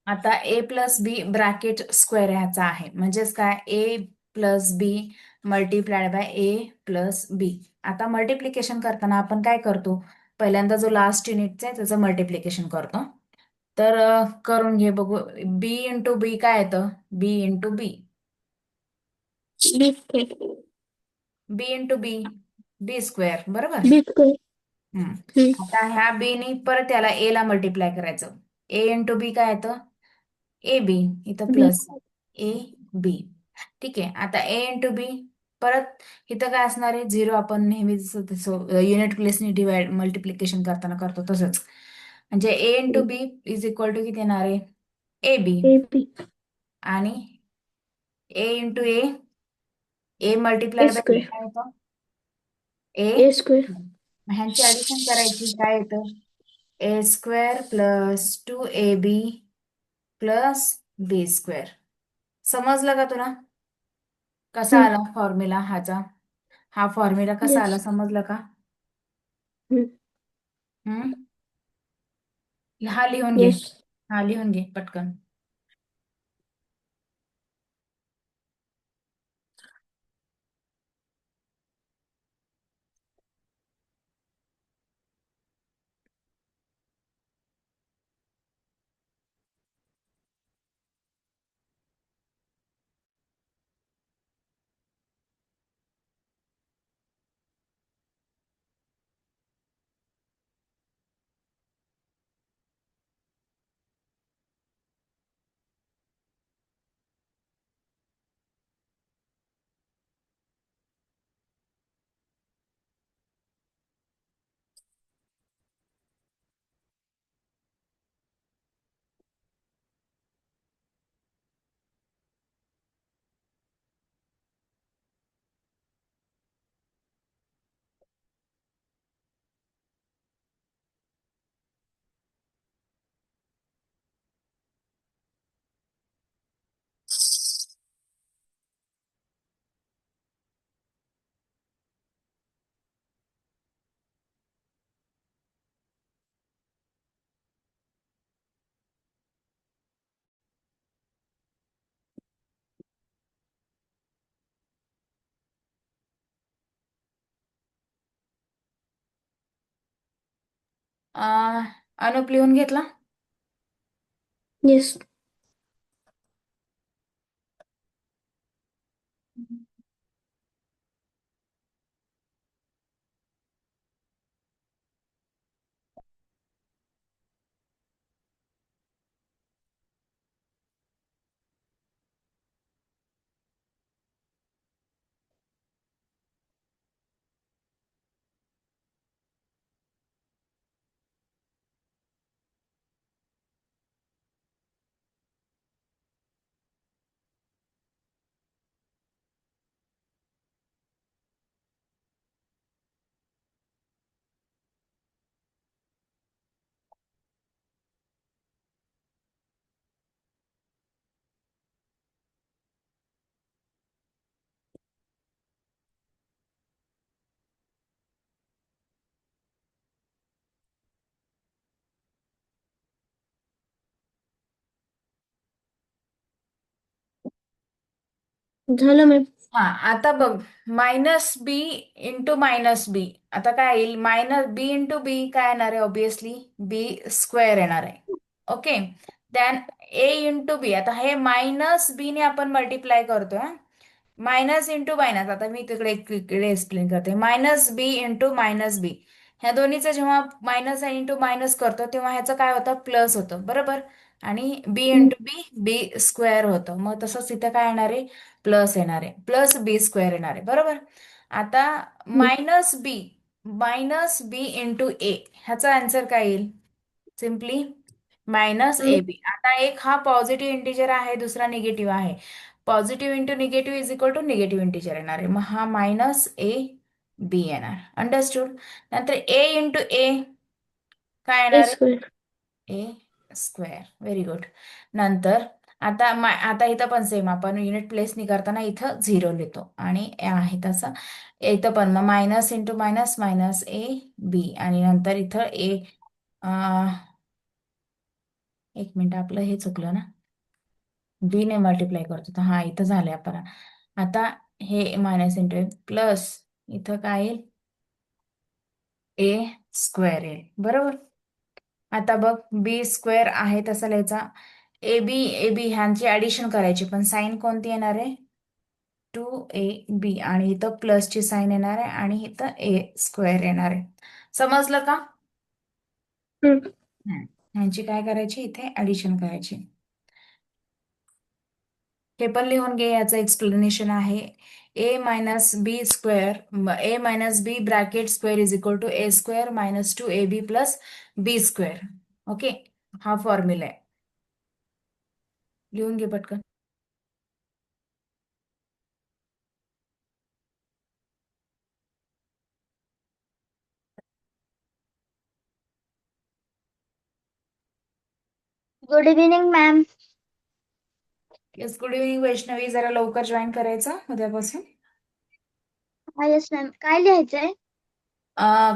आता A plus B bracket square ह्याचा आहे म्हणजेच काय A plus B multiplied by A plus B. आता मल्टिप्लिकेशन करताना आपण काय करतो, पहिल्यांदा जो लास्ट युनिटचा आहे त्याचं मल्टिप्लिकेशन करतो. तर करून घे बघू. बी इंटू बी काय येतं, बी इंटू बी. बी स्क्वेअर. बी इंटू बी बी स्क्वेअर बरोबर. बी स्क्वेअर. हम्म. आता ह्या बी नी परत त्याला ए ला मल्टिप्लाय करायचं. ए इंटू बी काय येतं, ए बी. इथं बी. Plus A B. ठीक आहे. आता ए इंटू बी परत इथं काय असणार आहे, झिरो. आपण नेहमी जसं युनिट प्लेसनी डिवाइड मल्टिप्लिकेशन करताना करतो तसंच. म्हणजे A into B is equal to किती येणार आहे, ए बी. A B. आणि A into A, A A multiplied by B square. काय येतं, ए. ए स्क्वेअर. ह्यांची ऍडिशन करायची काय येतं, A square plus two A B plus B square. समजलं का तुला, कसा आला फॉर्म्युला ह्याचा, हा फॉर्म्युला कसा आला येस. समजलं का. हम्म. हा लिहून घे, येस. हा लिहून घे पटकन. अनुप लिहून घेतला. येस. झालं मॅम. हा आता बघ, मायनस बी इंटू मायनस बी. आता काय येईल, मायनस बी इंटू बी काय येणार आहे, ऑब्विसली बी स्क्वेअर येणार आहे. ओके. देन ए इंटू बी, आता हे मायनस बी ने आपण मल्टिप्लाय करतोय. मायनस इंटू मायनस, आता मी तिकडे इकडे एक्सप्लेन करते. मायनस बी इंटू मायनस बी, ह्या दोन्हीचं जेव्हा मायनस इंटू मायनस करतो तेव्हा ह्याचं काय होतं, प्लस होतं बरोबर. आणि बी इंटू बी बी स्क्वेअर होतं. मग तसंच इथं काय येणार आहे, प्लस येणार आहे, प्लस बी स्क्वेअर येणार आहे बरोबर. आता मायनस बी इंटू ए, ह्याचा आन्सर काय येईल, सिम्पली मायनस ए बी. आता एक हा पॉझिटिव्ह इंटिजर आहे, दुसरा निगेटिव्ह आहे. Positive into negative is equal to negative integer येणार आहे. मग हा मायनस ए बी येणार. अंडरस्टूड. नंतर ए इंटू ए काय ए येणार आहे, स्क्वेअर. ए स्क्वेअर. Very good. नंतर आता इथं पण सेम आपण युनिट प्लेसनी करताना इथं झिरो लिहितो आणि आहे तसं इथं पण. मग minus into minus minus A B आणि नंतर इथं ए एक मिनिट, आपलं हे चुकलं ना, बी ने मल्टिप्लाय करतो तर हा इथं झालंय आपण. आता हे मायनस इंटू प्लस, इथं काय येईल, ए स्क्वेअर येईल, बरोबर. आता बघ, बी स्क्वेअर आहे तसं लिहायचा, ए बी ह्यांची ऍडिशन करायची, पण साईन कोणती येणार आहे, 2ab, आणि इथं प्लसची साईन येणार आहे आणि इथं ए स्क्वेअर येणार आहे. समजलं का? हम्म. ह्यांची काय करायची, इथे ऍडिशन करायची. हे पण लिहून घे, याचं एक्सप्लेनेशन आहे. A minus B bracket square is equal to A square minus 2ab plus B square. Okay, हा फॉर्म्युला आहे, लिहून घे पटकन. Good evening ma'am. Yes, good evening Vaishnavi, जरा लवकर जॉईन करायचं उद्यापासून. हा येस मॅम, काय लिहायचंय?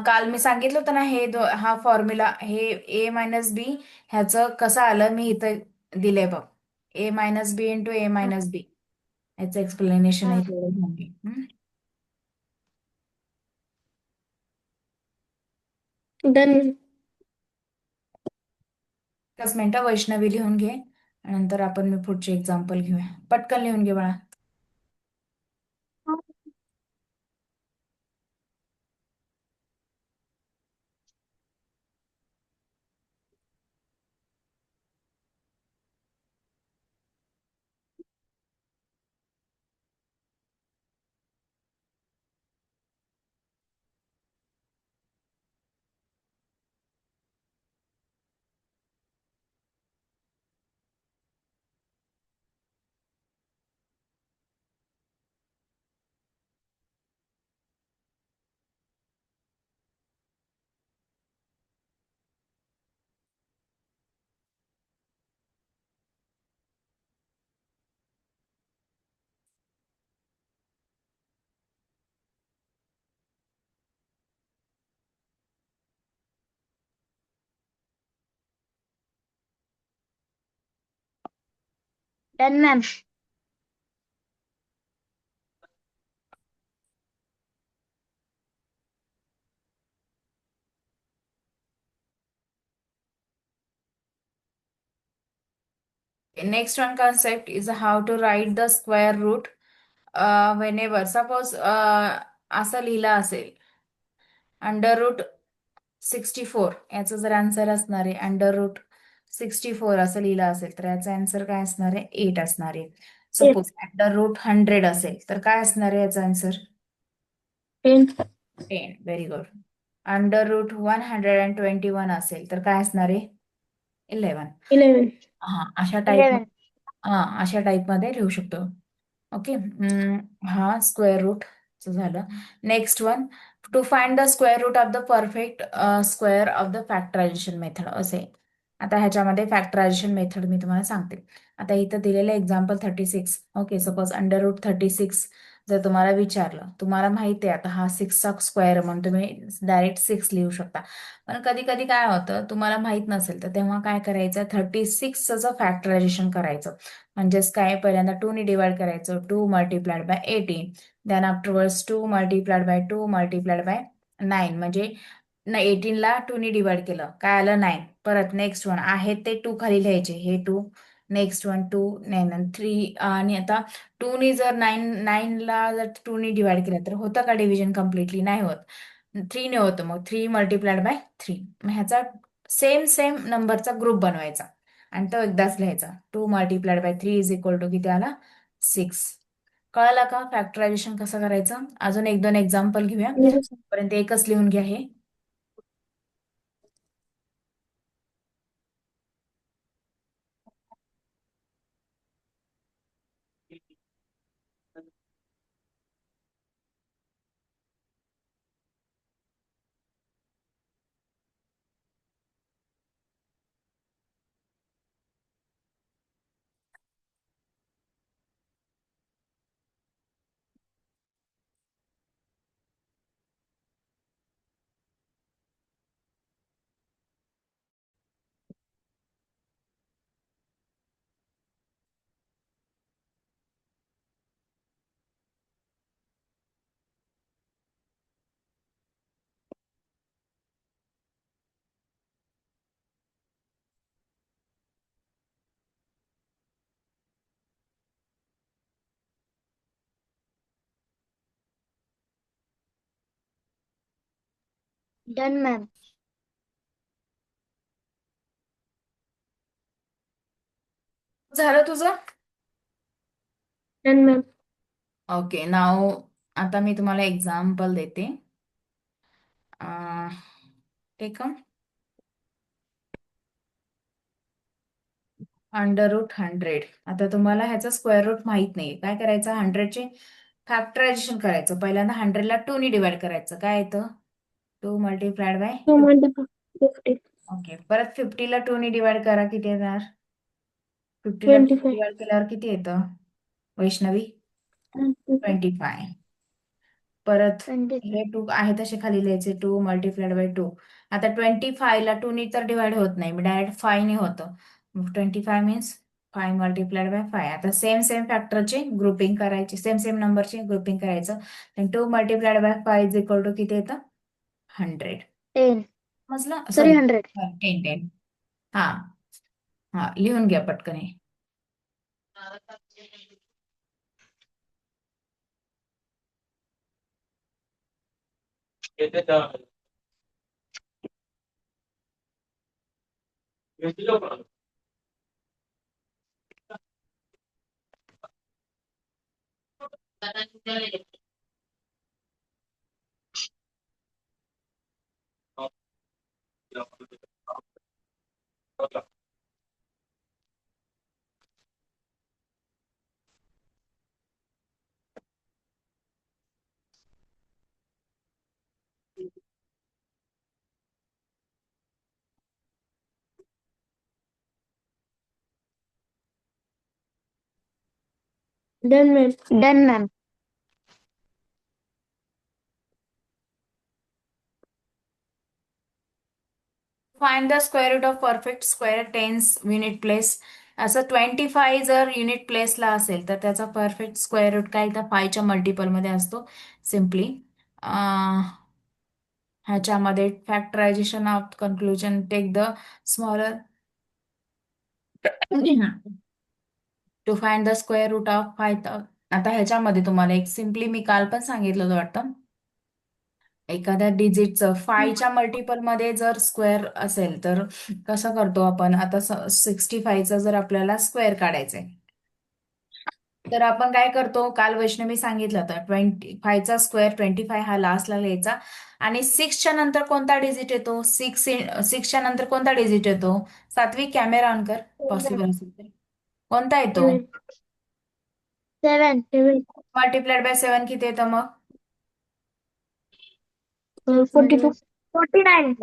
काल मी सांगितलं होतं ना, हा फॉर्म्युला, हे ए मायनस बी ह्याचं कसं आलं मी इथं दिलंय बघ, ए मायनस बी इंटू ए हा मायनस बी, याचं एक्सप्लेनेशन हा आहे, तेवढं घेऊन घे. डन. एकच मिनिटं, वैष्णवी लिहून घे, नंतर आपण मी पुढचे एक्झाम्पल घेऊया. पटकन लिहून घे बाळा. Done ma'am. Next one concept is how to write the square root whenever, suppose असं लिहिलं असेल, √64 याचं जर आन्सर असणार आहे, √64 असं लिहिलं असेल तर याचा आन्सर काय असणार आहे, 8 असणार आहे. येस. सपोज √100 असेल तर काय असणार आहे याचा आन्सर, 10. 10. Very good. √121 असेल तर काय असणार आहे, 11. 11. हा, अशा टाईप, 11. हा अशा टाईप मध्ये लिहू शकतो. ओके, हा स्क्वेअर रूट झालं. Next one, to find the square root of the perfect square of the factorisation method असे. आता ह्याच्यामध्ये फॅक्टरायझेशन मेथड मी तुम्हाला सांगते. आता इथं दिलेलं एक्झाम्पल 36. ओके, सपोज √36 जर तुम्हाला विचारलं, तुम्हाला माहिती आहे आता हा 6चा स्क्वेअर म्हणून तुम्ही डायरेक्ट 6 लिहू शकता, पण कधी कधी काय होतं तुम्हाला माहित नसेल तर तेव्हा काय करायचं, 36चं फॅक्टरायझेशन करायचं. म्हणजेच काय, पहिल्यांदा 2 ने डिवाइड करायचं, 2 multiplied by 18, then afterwards 2 multiplied by 2 multiplied by 9, म्हणजे 18ला 2 ने डिवाइड केलं, काय आलं 9. परत नेक्स्ट वन आहे ते 2 खाली लिहायचे, हे 2, नेक्स्ट वन 2, 3, आणि आता 2 ने जर 9ला जर 2 ने डिवाइड केलं तर होतं का डिव्हिजन कम्प्लिटली, नाही होत. 3 ने होतं, मग 3 मल्टिप्लाइड बाय 3. मग ह्याचा सेम सेम नंबरचा ग्रुप बनवायचा आणि तो एकदाच लिहायचा, 2 multiplied by 3 is equal to किती आला, 6. कळालं का फॅक्टरायझेशन कसं करायचं? अजून एक दोन एक्झाम्पल घेऊया, येस. पर्यंत एकच लिहून घ्या हे. Done ma'am. झालं तुझं? Done ma'am. ओके नाव आता मी तुम्हाला एक्झाम्पल देते. Take under root 100. आता तुम्हाला ह्याचा स्क्वेअर रूट माहित नाही, काय करायचं, 100चे फॅक्टरायझेशन करायचं. पहिल्यांदा 100ला 2 ने डिवाइड करायचं. काय येतं? 2 मल्टिप्लाइड बाय 2 2. मल्टिपल 50. ओके, परत 50ला 2 ने डिवाइड करा, किती येणार? 50ला 2 ने 25. डिवाइड केल्यावर किती येतं वैष्णवी? 25. परत 20. हे 2 आहे तसे खाली लिहायचे, 2 मल्टिप्लाइड बाय 2. आता 25ला 2 ने तर डिवाइड होत नाही, मी डायरेक्ट 5 ने होतं. 25 मीन्स 5 मल्टिप्लाइड बाय 5. आता सेम सेम फॅक्टरचे ग्रुपिंग करायचे, सेम सेम नंबरचे ग्रुपिंग करायचं. 2 multiplied by 5 is equal to किती येतं? 100. 10. समजलं? Sorry sorry, 100. 10. हा हा, लिहून घ्या पटकन हे. Done ma'am. Done ma'am. Find the square root of perfect square tens unit place. असं 25 जर युनिट प्लेसला असेल तर त्याचा परफेक्ट स्क्वेअर रूट काय, तर 5च्या मल्टिपलमध्ये असतो. सिम्पली ह्याच्यामध्ये factorisation of conclusion, take the smaller to find the square root of 5. आता ह्याच्यामध्ये तुम्हाला एक सिम्पली मी काल पण सांगितलं होतं वाटतं, एखाद्या डिजिटचं 5च्या मल्टिपलमध्ये जर स्क्वेअर असेल तर कसं करतो आपण. आता 65चं जर आपल्याला स्क्वेअर काढायचंय तर आपण काय करतो, काल वैष्णवी सांगितलं होतं 25चा स्क्वेअर 25 हा लास्टला लिहायचा. आणि 6च्या नंतर कोणता डिजिट येतो? 6च्या नंतर कोणता डिजिट येतो? सात्विक, कॅमेरा ऑन कर, पॉसिबल असेल तर. कोणता येतो? 7. 7. मल्टिप्लाइड बाय 7 किती येतं मग? 42. 49.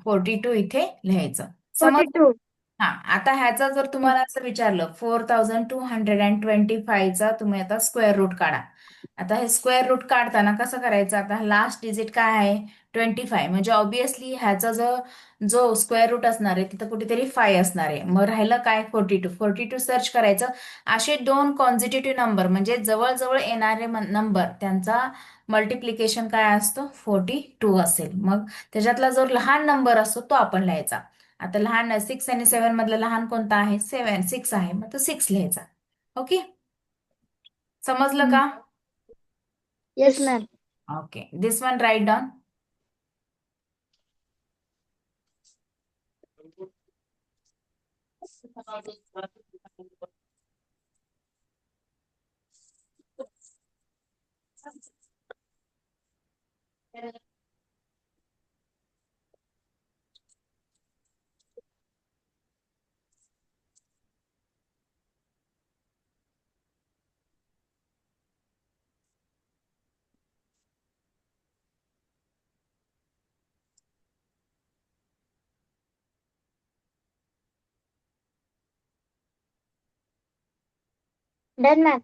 42 इथे लिहायचं. समज. 42. हा, आता ह्याचा जर तुम्हाला असं विचारलं 4225चा तुम्ही आता स्क्वेअर रूट काढा. आता हे स्क्वेअर रूट काढताना कसं करायचं, आता लास्ट डिजिट काय आहे? 25, म्हणजे ऑब्विसली ह्याचा जो जो स्क्वेअर रूट असणार आहे तिथं कुठेतरी 5 असणार आहे. मग राहिलं काय? 42 सर्च करायचं. असे दोन कॉन्झिटिव्ह नंबर म्हणजे जवळजवळ येणारे नंबर त्यांचा मल्टिप्लिकेशन काय असतो? 42 असेल. मग त्याच्यातला जो लहान नंबर असतो तो आपण लिहायचा. आता लहान 6 आणि 7 मधलं लहान कोणता आहे? 6 आहे, मग तो 6 लिहायचा. ओके, समजलं का? Yes ma'am. Okay, this one write down. Done ma'am.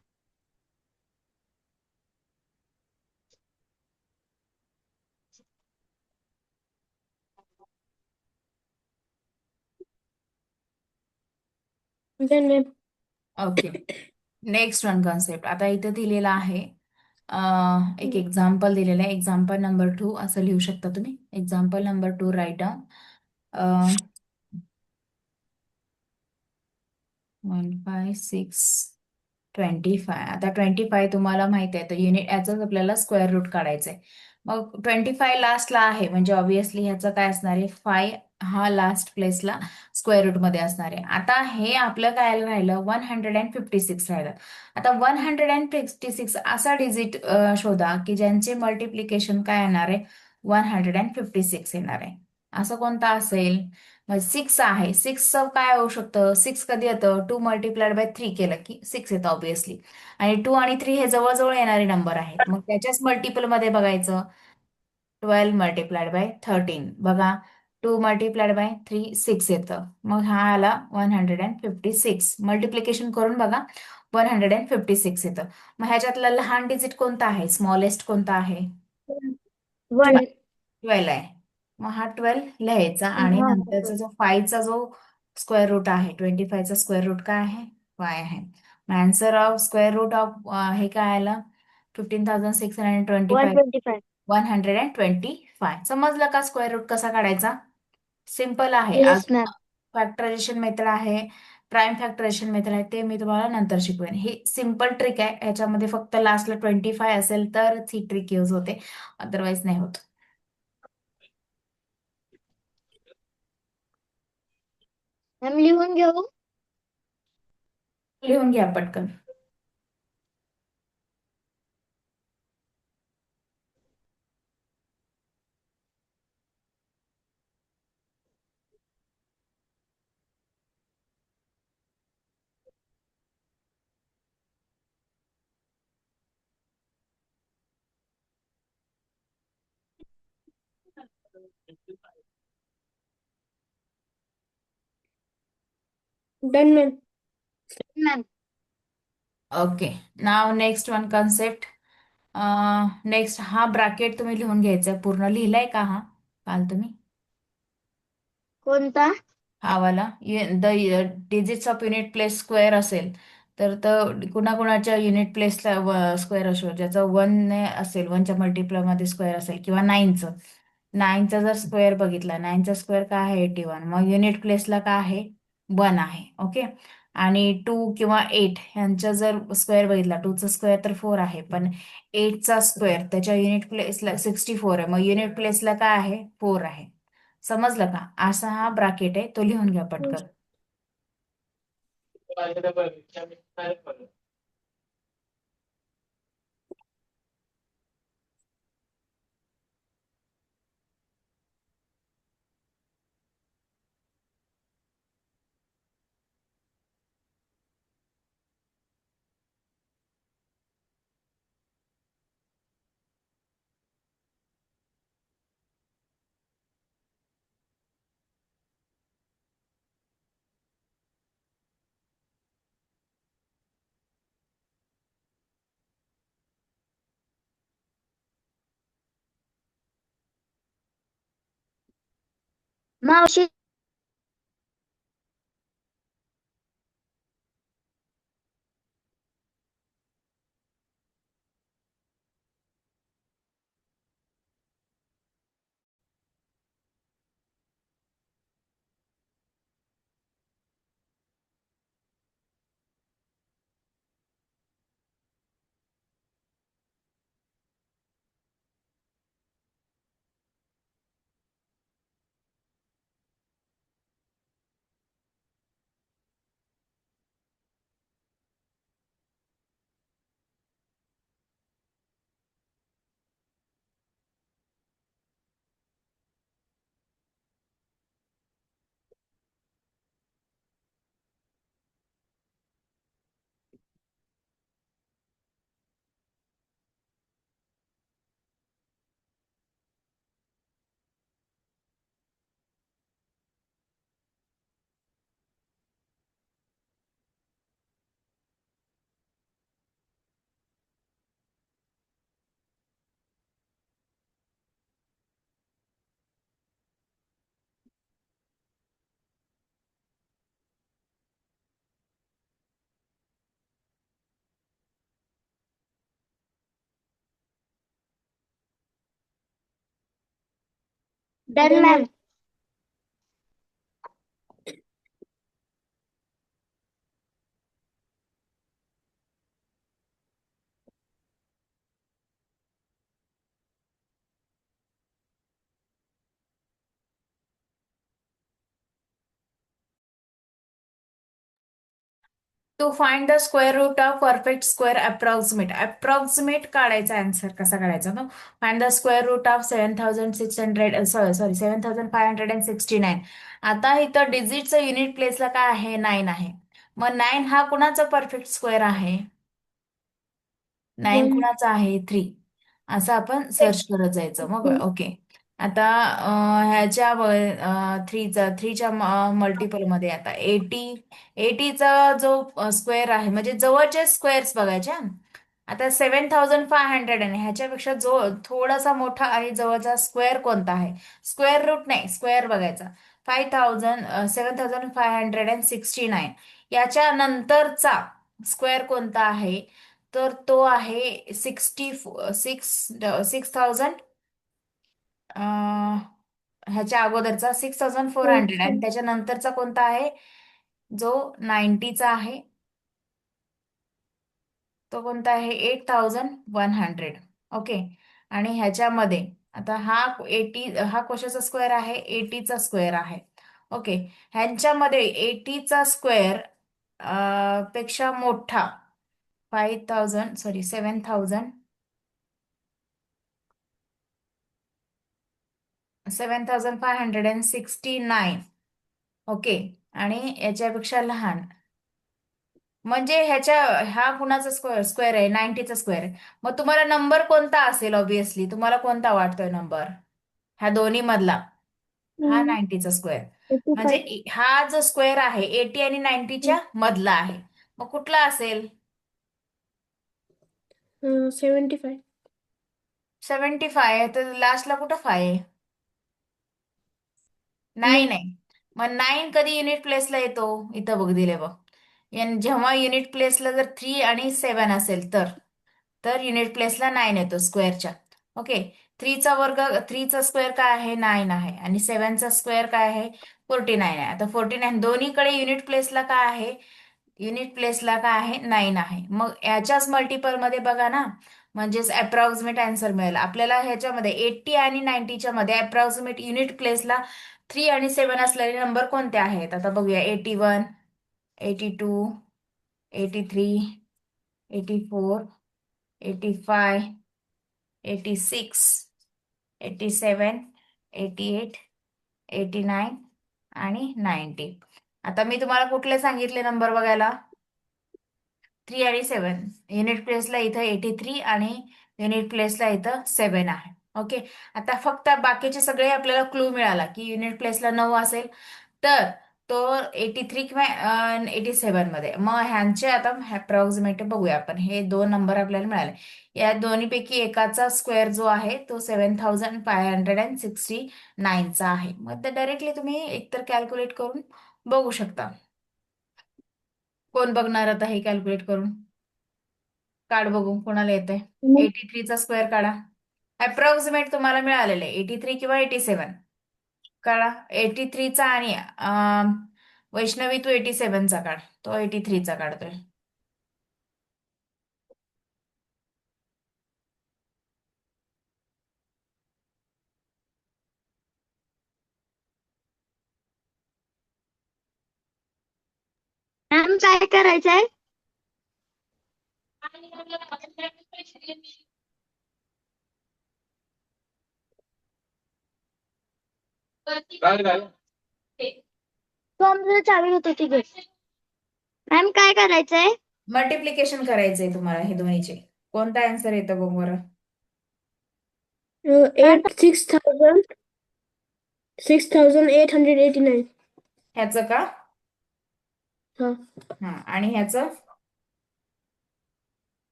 Done ma'am. Okay, next one concept आता इथे दिलेला आहे. एक एक्झाम्पल दिलेलं आहे, एक्झाम्पल नंबर 2 असं लिहू शकता तुम्ही. Example number 2 right down. 15625. आता 25 तुम्हाला माहिती आहे तर युनिट याचाच आपल्याला स्क्वेअर रूट काढायचंय. मग 25 लास्टला आहे म्हणजे ऑब्विसली ह्याचं काय असणार आहे, 5 हा लास्ट प्लेसला स्क्वेअर रूट मध्ये असणार आहे. आता हे आपलं काय राहिलं, 156 राहिलं. आता 156 असा डिजिट शोधा की ज्यांचे मल्टिप्लिकेशन काय येणार आहे, 156 येणार आहे. असं कोणता असेल? मग 6 आहे, 6 काय होऊ शकतं, 6 कधी येतं, 2 मल्टिप्लाइड बाय 3 केलं की 6 येतं ऑब्विसली. आणि 2 आणि 3 हे जवळजवळ येणारे नंबर आहेत, मग त्याच्याच मल्टिपल मध्ये बघायचं. 12 मल्टिप्लाइड बाय 13 बघा, 2 मल्टिप्लाइड बाय 3 6 येतं, मग हा आला 156. मल्टिप्लिकेशन करून बघा, 156 येतं. मग ह्याच्यातला लहान डिजिट कोणता आहे, स्मॉलेस्ट कोणता आहे? 1. 12 आहे. मग हा 12 लिहायचा आणि हा. नंतरचा जो 5चा जो स्क्वेअर रूट आहे, 25चा स्क्वेअर रूट काय आहे, 5 आहे. मग answer of square root of हे काय आलं, 15,625. 125. 125. समजलं का स्क्वेअर रूट कसा काढायचा? सिंपल आहे. येस अजून मॅम. फॅक्टरायझेशन मेथड आहे, प्राईम फॅक्टरायझेशन मेथड आहे, ते मी तुम्हाला नंतर शिकवेन. ही सिंपल ट्रिक आहे, ह्याच्यामध्ये फक्त लास्टला 25 असेल तरच ही ट्रिक यूज होते, अदरवाईज नाही होत. मॅम लिहून घेऊ. लिहून घ्या पटकन. Done ma'am. मॅम. ओके, नाव नेक्स्ट वन कन्सेप्ट. नेक्स्ट हा ब्रॅकेट तुम्ही लिहून घ्यायचा पूर्ण. लिहिलाय का हा काल तुम्ही? कोणता? हा वाला the digits of unit place square असेल तर कुणाकुणाच्या युनिट प्लेसला स्क्वेअर असो, ज्याचं 1 असेल, 1च्या मल्टिप्लाय मध्ये स्क्वेअर असेल, किंवा 9चा जर स्क्वेअर बघितला, 9चा स्क्वेअर काय आहे, 81, मग युनिट प्लेसला काय आहे, 1 आहे. ओके. आणि 2 किंवा 8 यांचा जर स्क्वेअर बघितला, 2चा स्क्वेअर तर 4 आहे, पण 8चा स्क्वेअर त्याच्या युनिट प्लेसला 64 आहे, मग युनिट प्लेसला काय आहे, 4 आहे. समजलं का? असा हा ब्रॅकेट आहे, तो लिहून घ्या पटकन. मावशी. Done ma'am. To find the square root of perfect square approximate काढायचा आन्सर कसा काढायचा ना. Find the square root of 7600 sorry 7569. आता इथं डिजिटचं युनिट प्लेसला काय आहे 9 आहे. मग 9 हा कुणाचा परफेक्ट स्क्वेअर आहे. 9 1. कुणाचा आहे 3. असं आपण सर्च करत जायचं मग ओके. आता ह्याच्या थ्रीच्या मल्टिपलमध्ये आता 80चा जो स्क्वेअर आहे म्हणजे जवळचे स्क्वेअर्स बघायचे हा. आता 7500 आहे ह्याच्यापेक्षा जो थोडासा मोठा आणि जवळचा स्क्वेअर कोणता आहे. स्क्वेअर रूट नाही स्क्वेअर बघायचा. 7569 याच्या नंतरचा स्क्वेअर कोणता आहे. तर तो आहे 6 ह्याच्या अगोदरचा 6400 आणि त्याच्यानंतरचा कोणता आहे जो 90चा आहे. तो कोणता आहे 8100. ओके. आणि ह्याच्यामध्ये आता हा कशाचा स्क्वेअर आहे 80चा स्क्वेअर आहे. ओके. ह्यांच्यामध्ये 80चा स्क्वेअर पेक्षा मोठा 5000 सॉरी 7569. ओके. आणि याच्यापेक्षा लहान म्हणजे हा कुणाचा स्क्वेअर आहे 90चा स्क्वेअर आहे. मग तुम्हाला नंबर कोणता असेल ऑब्विसली तुम्हाला कोणता वाटतोय नंबर ह्या दोन्ही मधला. हा 90चा स्क्वेअर. म्हणजे 85. हा जो स्क्वेअर आहे 80 आणि 90च्या मधला आहे. मग कुठला असेल. 75. 75 तर लास्टला कुठं आहे. नाही नाही. नाही. मग 9 कधी युनिट प्लेसला येतो इथं बघ दिले बघ. जेव्हा युनिट प्लेसला जर 3 आणि 7 असेल तर युनिट प्लेसला 9 येतो स्क्वेअरच्या. ओके. थ्रीचा स्क्वेअर काय आहे 9 आहे आणि 7चा स्क्वेअर काय आहे 49 आहे. आता 49 दोन्हीकडे युनिट प्लेसला काय आहे 9 आहे. मग याच्याच मल्टिपल मध्ये बघा ना. म्हणजेच अप्रॉक्सिमेट आन्सर मिळेल आपल्याला ह्याच्यामध्ये 80 आणि 90च्या मध्ये अप्रॉक्सिमेट युनिट प्लेसला 3 आणि 7 असलेले नंबर कोणते आहेत. आता बघूया 81, 82, 83, 84, 85, 86, 87, 88, 89 आणि 90. आता मी तुम्हाला कुठले सांगितले नंबर बघायला. 3 आणि 7 युनिट प्लेसला इथं 83 आणि युनिट प्लेसला इथं 7 आहे. ओके. आता फक्त बाकीचे सगळे आपल्याला क्लू मिळाला की युनिट प्लेसला 9 असेल तर तो 83 किंवा 87 मध्ये. मग ह्यांचे आता अप्रॉक्सिमेट बघूया आपण. हे दोन नंबर आपल्याला मिळाले. या दोन्हीपैकी एकाचा स्क्वेअर जो आहे तो 7569चा आहे. मग ते डायरेक्टली तुम्ही एकतर कॅल्क्युलेट करून बघू शकता. कोण बघणार आता हे कॅल्क्युलेट करून. काढ बघू कोणाला येतंय. 83चा स्क्वेअर काढा. अप्रॉक्सिमेट तुम्हाला मिळालेले 83 किंवा 87. काढा 83चा आणि वैष्णवी तू 87चा काढ. तो 83चा काढतोय. मॅम काय करायचंय. तो आमचं चावी होती ती घे. मॅम काय करायचंय. मल्टिप्लिकेशन करायचंय तुम्हाला हे दोन्हीचे. कोणता आन्सर येतो बघ बरं. 6889. ह्याचं का. हा. हा आणि ह्याचं.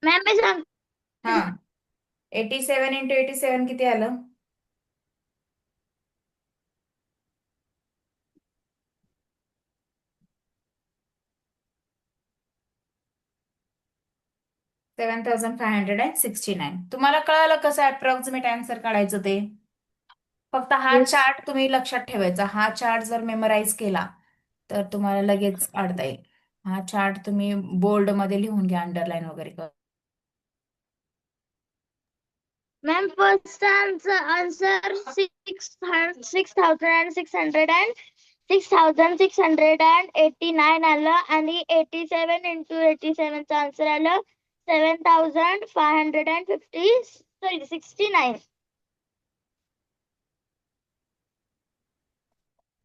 मॅम मी सांग. हा 87 इंटू 87 किती आलं. $7,569. तुम्हाला कळालं कसं अप्रॉक्सिमेट आन्सर काढायचं ते. फक्त हा येस. चार्ट तुम्ही लक्षात ठेवायचा. हा चार्ट जर मेमोराईज केला तर तुम्हाला लगेच काढता येईल. हा चार्ट तुम्ही बोल्ड मध्ये लिहून घ्या अंडरलाईन वगैरे करून. मॅम फर्स्ट आन्सर 6600 6,689 आलं आणि 87 into 87 चा आन्सर आलं 7,569.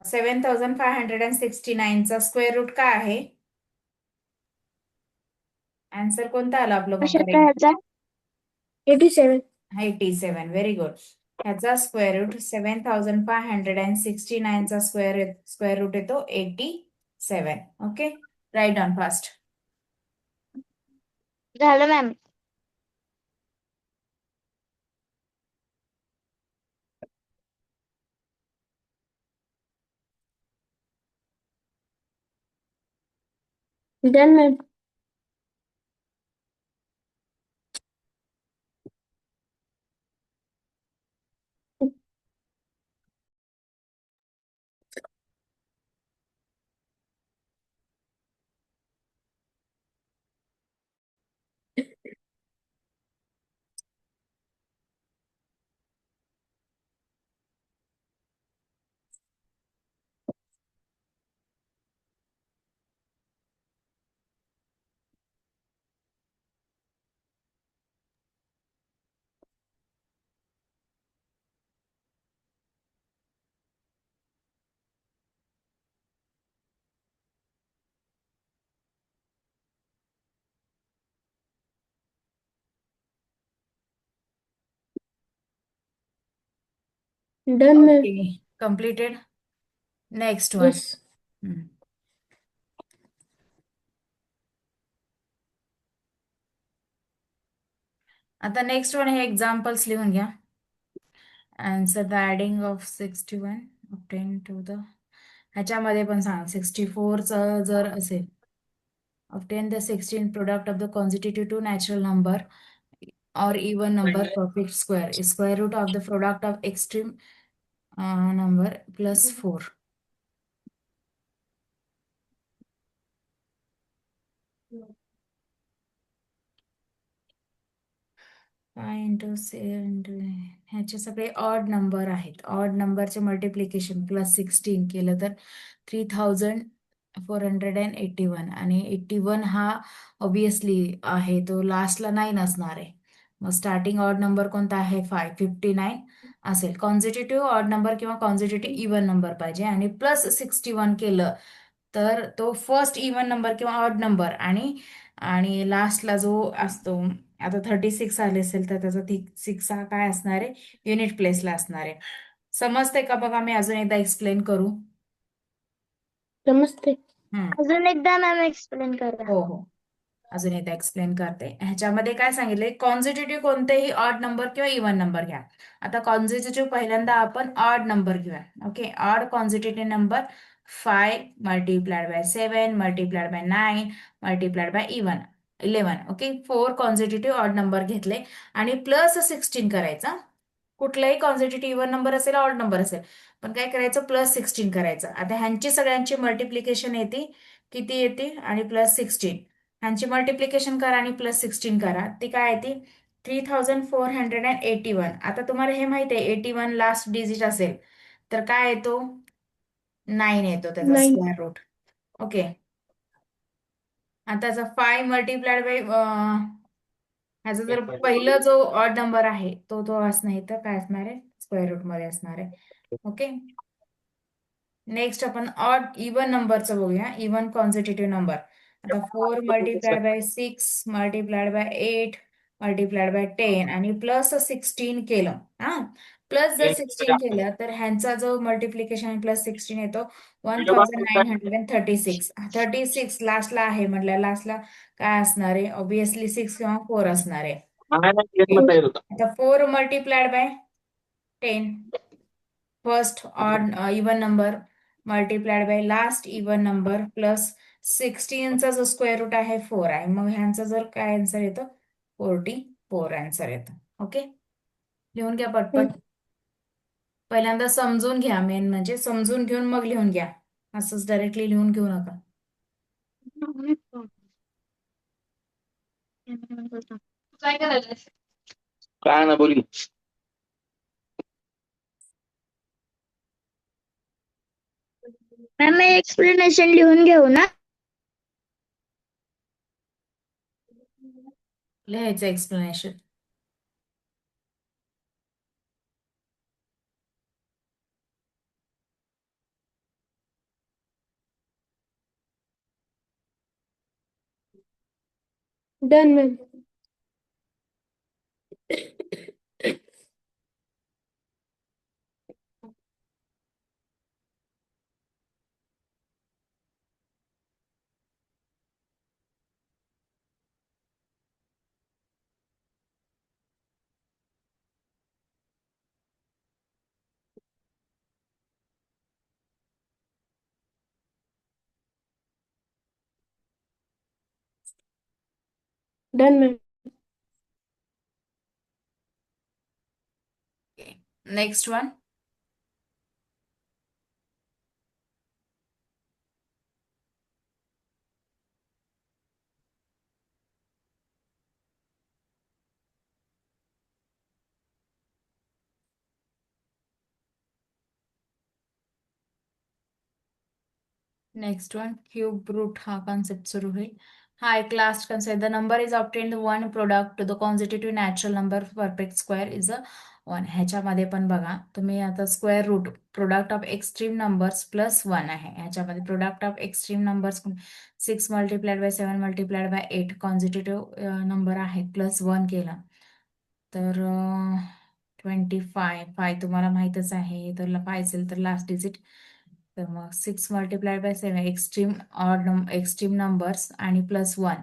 7,569चा स्क्वेअर रूट काय आहे? आन्सर कोणता आला आपलं मग कशाचा करेक्ट? ह्याचा 87. 87. Very good. ह्याचा स्क्वेअर रूट 7,569चा स्क्वेअर रूट येतो 87. Okay, write down fast. झालं ma'am. Done ma'am. Done ma'am. Okay, completed. Next one. Yes. आता नेक्स्ट वन हे एक्झाम्पल्स लिहून घ्या. Answer the adding of 61 obtain to the, ह्याच्यामध्ये पण सांग 64चं जर असेल, obtain the 16 product of the consecutive two natural number or even number perfect square is square root of the product of extreme number plus 4. Five into ह्याचे सगळे odd number आहेत. Odd नंबरचे multiplication plus 16 केलं तर 3,481 आणि 81 हा obviously आहे तो लास्टला 9 असणार आहे. मग स्टार्टिंग ऑड नंबर कोणता आहे? 559 असेल. कॉन्झिटिव्ह ऑड नंबर किंवा कॉन्झिटिव्ह इव्हन नंबर पाहिजे आणि प्लस 61 केलं तर तो फर्स्ट इव्हन नंबर किंवा ऑड नंबर आणि आणि लास्टला जो असतो, आता 36 आले असेल तर त्याचा 6 हा काय असणार आहे? युनिट प्लेसला असणार आहे. समजते का? बघा मी अजून एकदा एक्सप्लेन करू. समजते. हम्म. अजून एकदा मॅम एक्सप्लेन करा. हो हो, अजून एकदा एक्सप्लेन करते. ह्याच्यामध्ये काय सांगितले? कॉन्झिटिव्ह कोणतेही ऑड नंबर किंवा इव्हन नंबर घ्या. आता कॉन्झिटिव्ह पहिल्यांदा आपण ऑड नंबर घेऊया. Okay, odd consecutive number 5 multiplied by 7 multiplied by 9 multiplied by 11. Okay, 4 consecutive odd number घेतले आणि प्लस 16 करायचा. कुठलाही कॉन्झिटिव्ह इव्हन नंबर असेल ऑड नंबर असेल, पण काय करायचं? प्लस 16 करायचं. आता ह्यांची सगळ्यांची मल्टिप्लिकेशन येते, किती येते? आणि प्लस 16 ह्यांची मल्टिप्लिकेशन करा आणि प्लस 16 करा. ती काय येते? 3,481. आता तुम्हाला हे माहिती आहे 81 लास्ट डिजिट असेल तर काय येतो? 9 येतो त्याचा 9. Square route. ओके, आता त्याचा 5 मल्टिप्लाइड बाय ह्याचा जर पहिला जो ऑड नंबर आहे तो तो असणार नाही तर काय असणार आहे? स्क्वेअर रूट मध्ये असणार आहे. ओके, नेक्स्ट आपण ऑड इव्हन नंबरचं बघूया. Even consecutive number. आता 4 multiplied by 6 multiplied by 8 multiplied by 10 आणि प्लस 16 केलं. हा, प्लस जर 16 केलं तर ह्यांचा जो मल्टिप्लिकेशन प्लस 16 येतो 1,936. 36 लास्टला आहे म्हटलं लास्टला काय असणार आहे? ऑब्विसली 6 किंवा 4 असणार आहे. आता 4 multiplied by 10 first odd even number multiplied by last even number plus 16चा जो स्क्वेअर रूट आहे 4 आहे. मग ह्यांचा जर काय आन्सर येतो? 44 आन्सर येतो. ओके, लिहून घ्या पटपट. पहिल्यांदा समजून घ्या, मेन म्हणजे समजून घेऊन मग लिहून घ्या. असंच डायरेक्टली लिहून घेऊ नका. काय करायचं? काय ना बोली. मॅम मी एक्सप्लेनेशन लिहून घेऊ ना? लिहायचं explanation. Done ma'am. Done ma'am. Next one. Next one, cube root हा कॉन्सेप्ट सुरू होईल. हा एक last concept. The number is obtained one product to the consecutive natural number perfect square is a one. ह्याच्यामध्ये पण बघा तुम्ही आता square root product of extreme numbers plus one आहे. ह्याच्यामध्ये product of extreme numbers 6 multiplied by 7 multiplied by 8 consecutive number आहे plus one केला तर 25 तुम्हाला माहीतच आहे. तर फाय असेल तर लास्ट डिजिट. तर मग 6 multiplied by 7 extreme extreme numbers आणि प्लस वन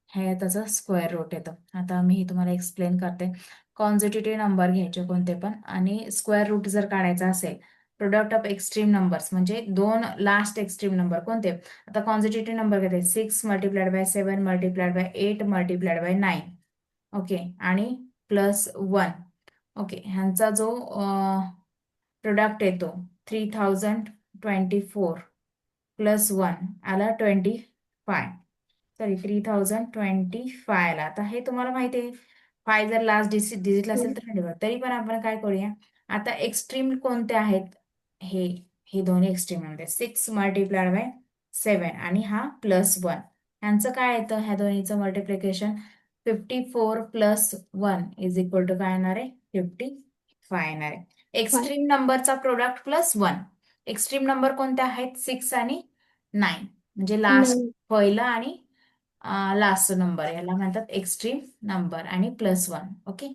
हे त्याचं स्क्वेअर रूट येतं. आता मी तुम्हाला एक्सप्लेन करते. कॉन्झिटिव्ह नंबर घ्यायचे कोणते पण आणि स्क्वेअर रूट जर काढायचा असेल प्रोडक्ट ऑफ एक्स्ट्रीम नंबर्स म्हणजे दोन लास्ट एक्स्ट्रीम नंबर कोणते. आता कॉन्झिटिव्ह नंबर घेते 6 multiplied by 7 multiplied by 8 multiplied by 9. Okay आणि प्लस वन. ओके ह्यांचा जो प्रोडक्ट येतो 3024 प्लस वन आला 25. सॉरी 3025 आला. आता हे तुम्हाला माहिती आहे फाय जर लास्ट डिजिट असेल तर 25. तरी पण आपण काय करूया आता एक्स्ट्रीम कोणते आहेत हे हे दोन्ही एक्स्ट्रीम मध्ये 6 मल्टिप्लाइड बाय 7 आणि हा प्लस वन यांचं काय येतं ह्या दोन्हीचं multiplication 54 plus one is equal to काय येणार आहे 55 येणार आहे. एक्स्ट्रीम नंबरचा product plus one. Extreme number कोणते आहेत 6 आणि 9 म्हणजे लास्ट पहिला आणि लास्ट नंबर याला म्हणतात एक्स्ट्रीम नंबर आणि plus one. Okay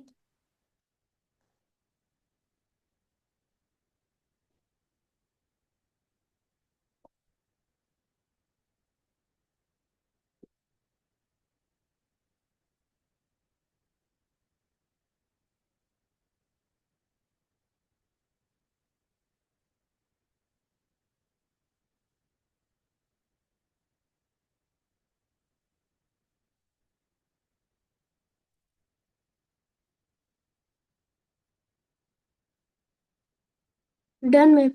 done ma'am.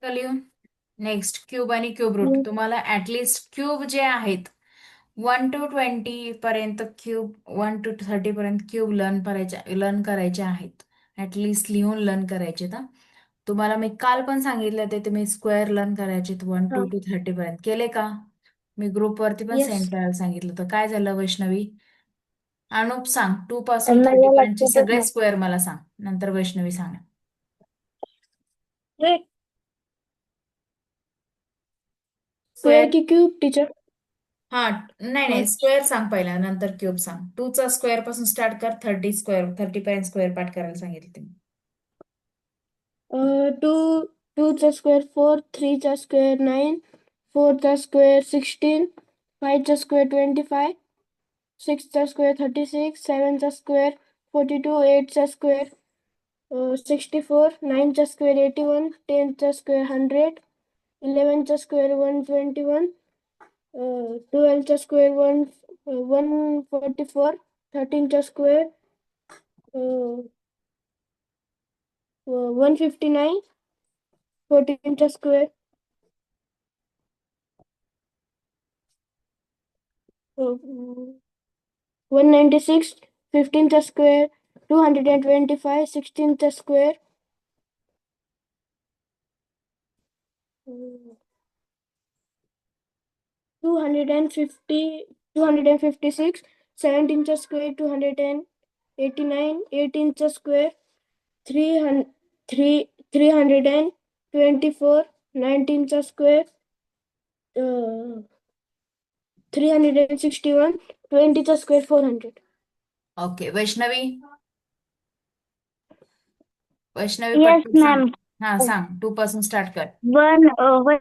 तर लिहून नेक्स्ट क्यूब आणि क्यूब रूट. तुम्हाला ऍटलिस्ट क्यूब जे आहेत 1 to 20 पर्यंत क्यूब 1 to 30 पर्यंत क्यूब लर्न करायचे आहेत. ऍटलिस्ट लिहून लर्न करायचे. तर तुम्हाला मी काल पण सांगितलं ते तुम्ही स्क्वेअर लर्न करायचे 1 to 30 पर्यंत केले का. मी ग्रुपवरती पण येस. सेंड करायला सांगितलं तर काय झालं वैष्णवी. अनुप सांग 2 पासून 30 माझ्या पर्यंतचे लक्षातच सगळे नाही. स्क्वेअर मला सांग नंतर वैष्णवी सांग. स्क्वेअर की क्यूब टीचर? हा नाही नाही स्क्वेअर सांग पहिला नंतर क्यूब सांग. 2 चा स्क्वेअर पासून स्टार्ट कर 30 पर्यंत स्क्वेअर पार्ट करायला सांगितलं तुम्ही. 2 चा स्क्वेअर 4, 3 चा स्क्वेअर 9, 4 चा स्क्वेअर 16, 5 चा स्क्वेअर 25, 6चा स्क्वेअर 36, 7चा स्क्वेअर 42, 8चा स्क्वेअर 64, 9चा स्क्वेअर 81, 10चा स्क्वेअर 100, 11चा स्क्वेअर 121, 12चा स्क्वेअर 144, 13चा स्क्वेअर 159, 14चा स्क्वेअर 196, 15चा स्क्वेअर 225, 16चा स्क्वेअर 256, 17चा स्क्वेअर 289, 18चा स्क्वेअर 324, 19चा स्क्वेअर 361, 20चा स्क्वेअर 400. ओके वैष्णवी Yes, पटकन सांग. ma'am. हा सांग 2 पासून स्टार्ट कर. 1